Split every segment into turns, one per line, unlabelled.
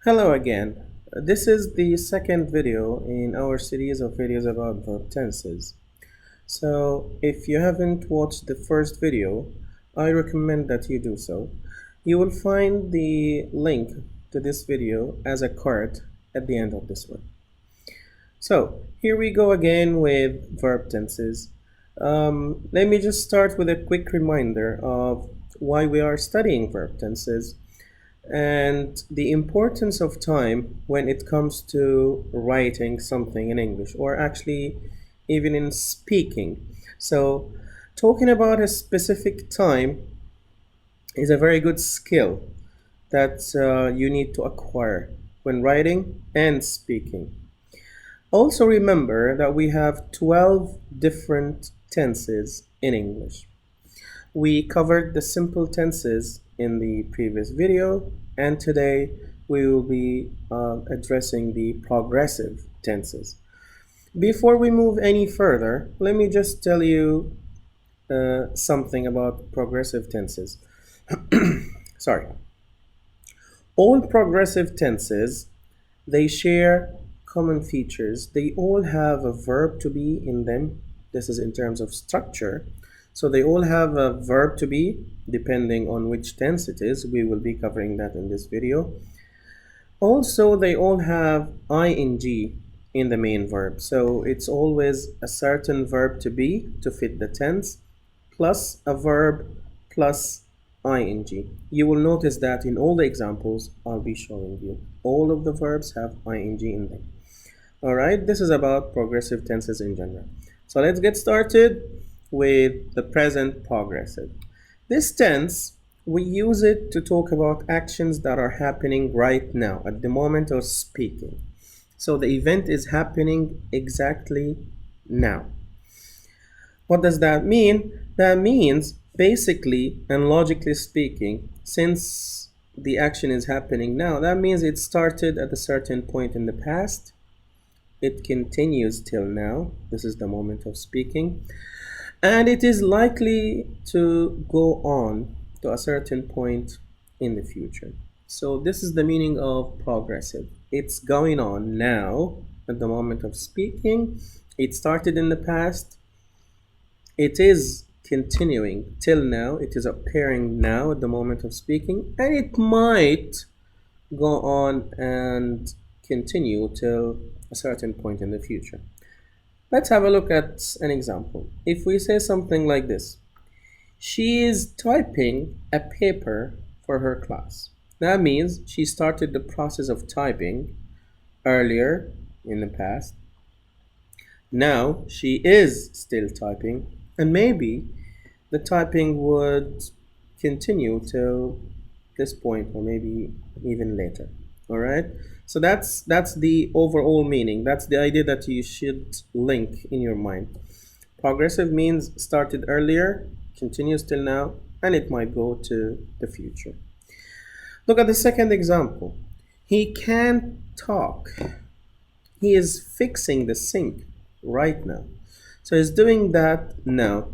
Hello again. This is the second video in our series of videos about verb tenses. So, if you haven't watched the first video, I recommend that you do so. You will find the link to this video as a card at the end of this one. So, here we go again with verb tenses. Let me just start with a quick reminder of why we are studying verb tenses and the importance of time when it comes to writing something in English or actually even in speaking. So, talking about a specific time is a very good skill that you need to acquire when writing and speaking. Also, remember that we have 12 different tenses in English. We covered the simple tenses in the previous video, and today we will be addressing the progressive tenses. Before we move any further, let me just tell you something about progressive tenses. Sorry. All progressive tenses, they share common features. They all have a verb to be in them. This is in terms of structure. So they all have a verb to be depending on which tense it is. We will be covering that in this video. Also, they all have ing in the main verb. So it's always a certain verb to be to fit the tense plus a verb plus ing. You will notice that in all the examples I'll be showing you, all of the verbs have ing in them. All right, this is about progressive tenses in general. So let's get started with the present progressive. This tense, we use it to talk about actions that are happening right now at the moment of speaking. So the event is happening exactly now. What does that mean? That means basically and logically speaking, since the action is happening now, that means it started at a certain point in the past. It continues till now. This is the moment of speaking. And it is likely to go on to a certain point in the future. So this is the meaning of progressive. It's going on now at the moment of speaking. It started in the past. It is continuing till now. It is appearing now at the moment of speaking. And it might go on and continue till a certain point in the future. Let's have a look at an example. If we say something like this, she is typing a paper for her class. That means she started the process of typing earlier in the past. Now she is still typing, and maybe the typing would continue till this point or maybe even later. All right, so that's the overall meaning. That's the idea that you should link in your mind. Progressive means started earlier, continues till now, and it might go to the future. Look at the second example. He can't talk. He is fixing the sink right now. So he's doing that now.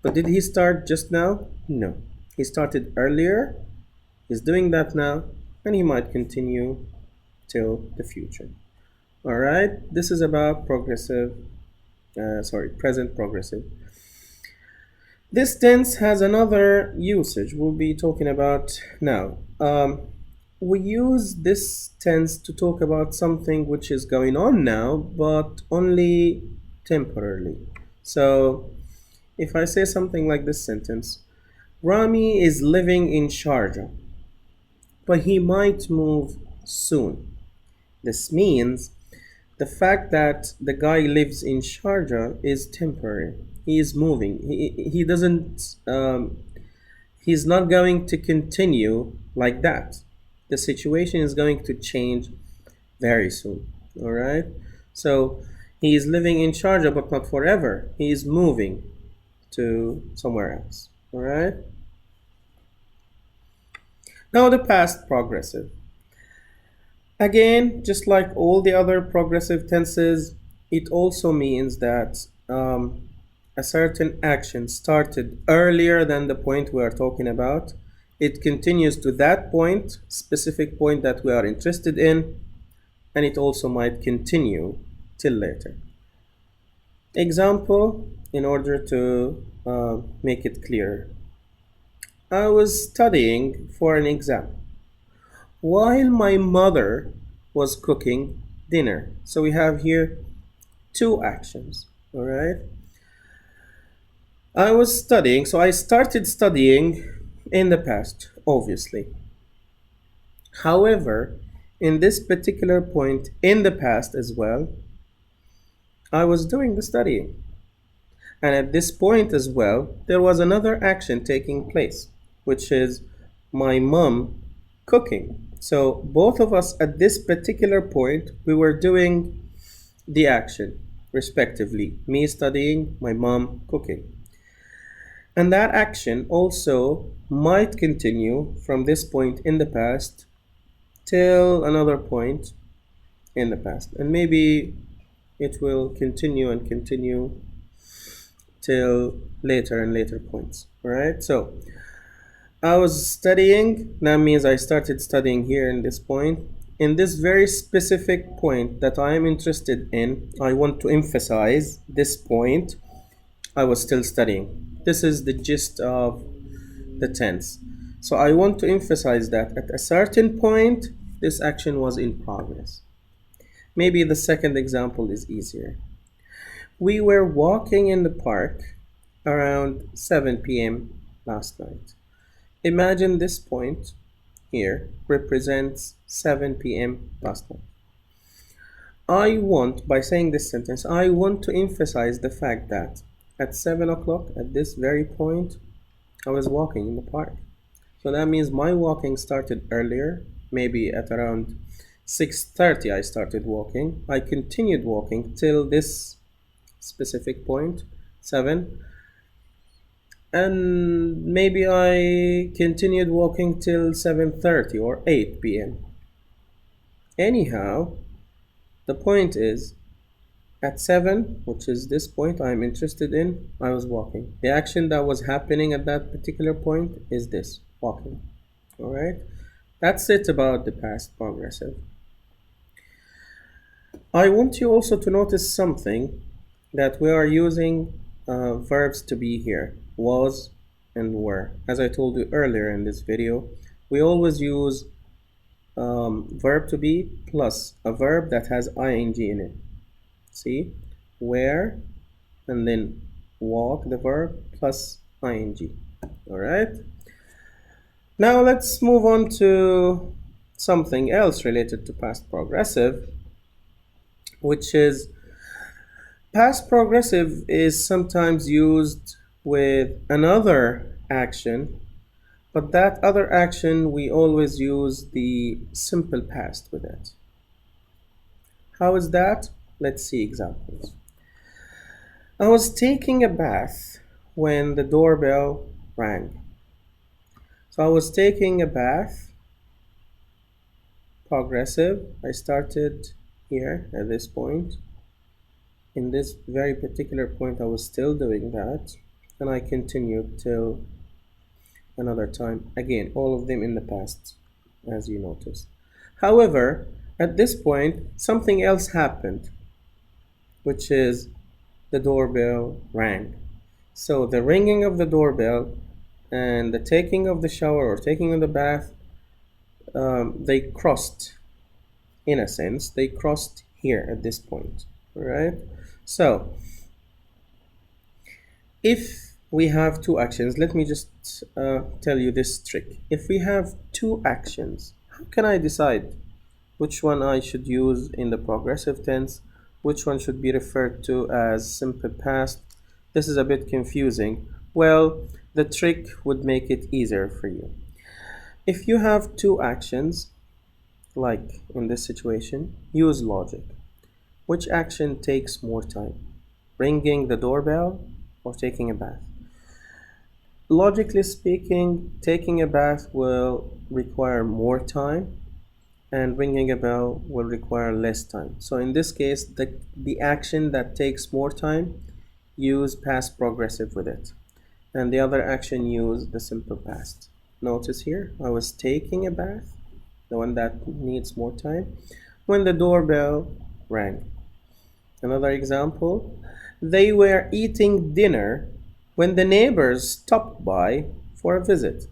But did he start just now? No. He started earlier. He's doing that now, and he might continue till the future. All right, this is about present progressive. This tense has another usage we'll be talking about now. We use this tense to talk about something which is going on now, but only temporarily. So if I say something like this sentence, Rami is living in Sharjah, but he might move soon. This means the fact that the guy lives in Sharjah is temporary. He is moving. He doesn't. He's not going to continue like that. The situation is going to change very soon. All right. So he is living in Sharjah, but not forever. He is moving to somewhere else. All right. Now the past progressive. Again, just like all the other progressive tenses, it also means that a certain action started earlier than the point we are talking about. it continues to that point, specific point that we are interested in, and it also might continue till later. Example, in order to make it clearer. I was studying for an exam while my mother was cooking dinner. So we have here two actions, all right? I was studying, so I started studying in the past, obviously. However, in this particular point in the past as well, I was doing the studying. And at this point as well, there was another action taking place, which is my mom cooking. So both of us at this particular point, we were doing the action, respectively. Me studying, my mom cooking. And that action also might continue from this point in the past till another point in the past. And maybe it will continue and continue till later and later points. All right. So I was studying. That means I started studying here in this point. In this very specific point that I am interested in, I want to emphasize this point. I was still studying. This is the gist of the tense. So I want to emphasize that at a certain point, this action was in progress. Maybe the second example is easier. We were walking in the park around 7 p.m. last night. Imagine this point here represents 7 p.m. last night. By saying this sentence, I want to emphasize the fact that at 7 o'clock, at this very point, I was walking in the park. So that means my walking started earlier, maybe at around 6:30 I started walking. I continued walking till this specific point, 7. And maybe I continued walking till 7:30 or 8 p.m. Anyhow, the point is, at 7, which is this point I'm interested in, I was walking. The action that was happening at that particular point is this, walking. All right? That's it about the past progressive. I want you also to notice something, that we are using verbs to be here, was and were. As I told you earlier in this video, we always use verb to be plus a verb that has ing in it. See, where, and then walk, the verb, plus ing. All right. Now let's move on to something else related to past progressive, which is past progressive is sometimes used with another action, but that other action we always use the simple past with it. How is that? Let's see examples. I was taking a bath when the doorbell rang. So I was taking a bath, progressive. I started here at this point. In this very particular point, I was still doing that, and I continued till another time. Again, all of them in the past, as you noticed. However, at this point, something else happened, which is the doorbell rang. So the ringing of the doorbell and the taking of the shower or taking of the bath, they crossed, in a sense, they crossed here at this point, all right? So if we have two actions, let me just tell you this trick. If we have two actions, how can I decide which one I should use in the progressive tense, which one should be referred to as simple past? This is a bit confusing. Well, the trick would make it easier for you. If you have two actions, like in this situation, use logic. Which action takes more time? Ringing the doorbell or taking a bath? Logically speaking, taking a bath will require more time and ringing a bell will require less time. So in this case, the action that takes more time, use past progressive with it. And the other action, use the simple past. Notice here, I was taking a bath, the one that needs more time, when the doorbell rang. Another example, they were eating dinner when the neighbors stopped by for a visit.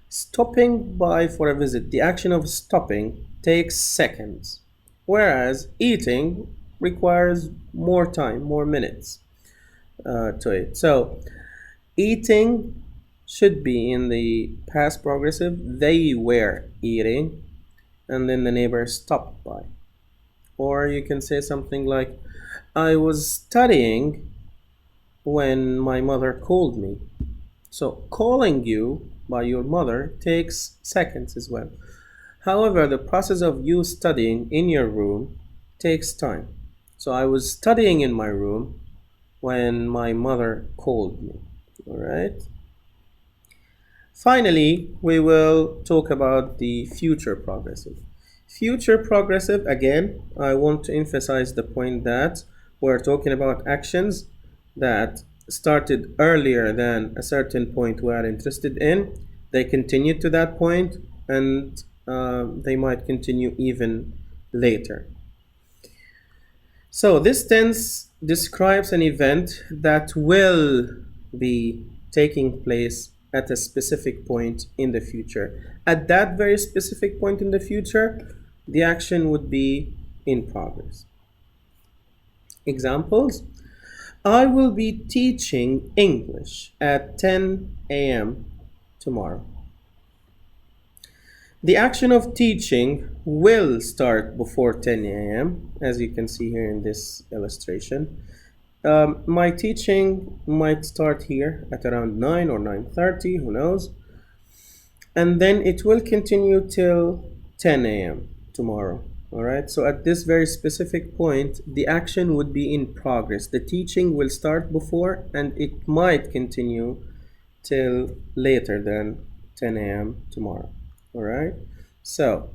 Stopping by for a visit, the action of stopping takes seconds, whereas eating requires more time, more minutes to it. So, eating should be in the past progressive. They were eating, and then the neighbor stopped by. Or you can say something like, I was studying when my mother called me. So, calling you by your mother takes seconds as well. However, the process of you studying in your room takes time. So, I was studying in my room when my mother called me. All right. Finally, we will talk about the future progressive. Future progressive, again, I want to emphasize the point that we're talking about actions that started earlier than a certain point we are interested in. They continue to that point, and they might continue even later. So this tense describes an event that will be taking place at a specific point in the future. At that very specific point in the future, the action would be in progress. Examples: I will be teaching English at 10 a.m. tomorrow. The action of teaching will start before 10 a.m., as you can see here in this illustration. My teaching might start here at around 9 or 9:30, who knows, and then it will continue till 10 a.m. tomorrow. All right, so at this very specific point, the action would be in progress. The teaching will start before, and it might continue till later than 10 a.m. tomorrow. All right, so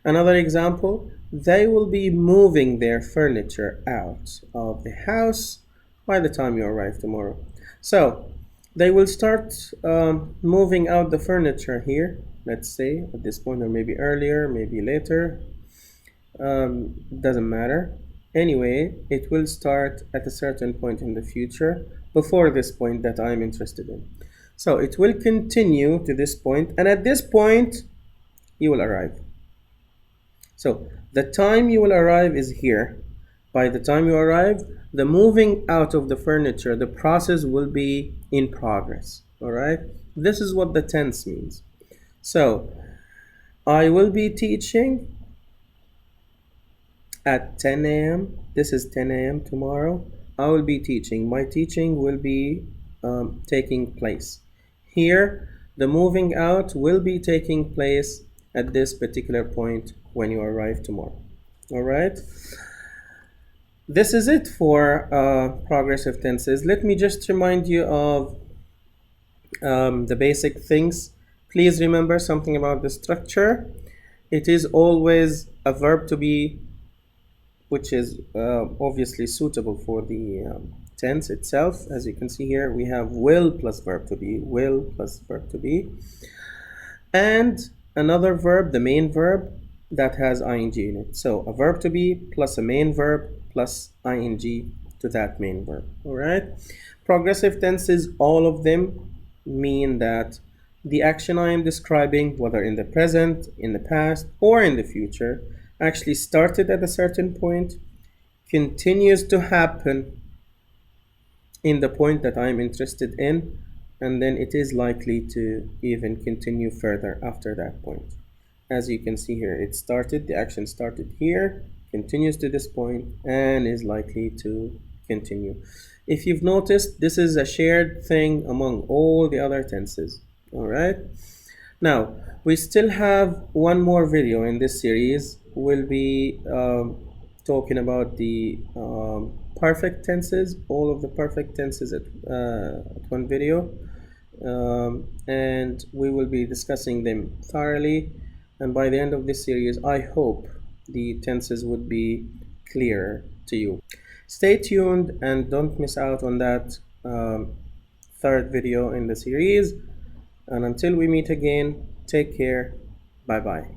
another example, they will be moving their furniture out of the house by the time you arrive tomorrow. So they will start moving out the furniture here, let's say at this point, or maybe earlier, maybe later. Doesn't matter. Anyway, it will start at a certain point in the future before this point that I'm interested in. So it will continue to this point, and at this point, you will arrive. So the time you will arrive is here. By the time you arrive, the moving out of the furniture, the process will be in progress. All right? This is what the tense means. So I will be teaching at 10 a.m. This is 10 a.m. tomorrow. I will be teaching. My teaching will be taking place. Here, the moving out will be taking place at this particular point when you arrive tomorrow. All right? This is it for progressive tenses. Let me just remind you of the basic things. Please remember something about the structure. It is always a verb to be, which is obviously suitable for the tense itself. As you can see here, we have will plus verb to be, will plus verb to be, and another verb, the main verb, that has ing in it. So a verb to be plus a main verb plus ing to that main verb. All right. Progressive tenses, all of them mean that the action I am describing, whether in the present, in the past, or in the future, actually started at a certain point, continues to happen in the point that I'm interested in, and then it is likely to even continue further after that point. As you can see here, it started, the action started here, continues to this point, and is likely to continue. If you've noticed, this is a shared thing among all the other tenses. All right. Now, we still have one more video in this series. We'll be talking about the perfect tenses, all of the perfect tenses at one video. And we will be discussing them thoroughly. And by the end of this series, I hope the tenses would be clear to you. Stay tuned and don't miss out on that third video in the series. And until we meet again, take care. Bye bye.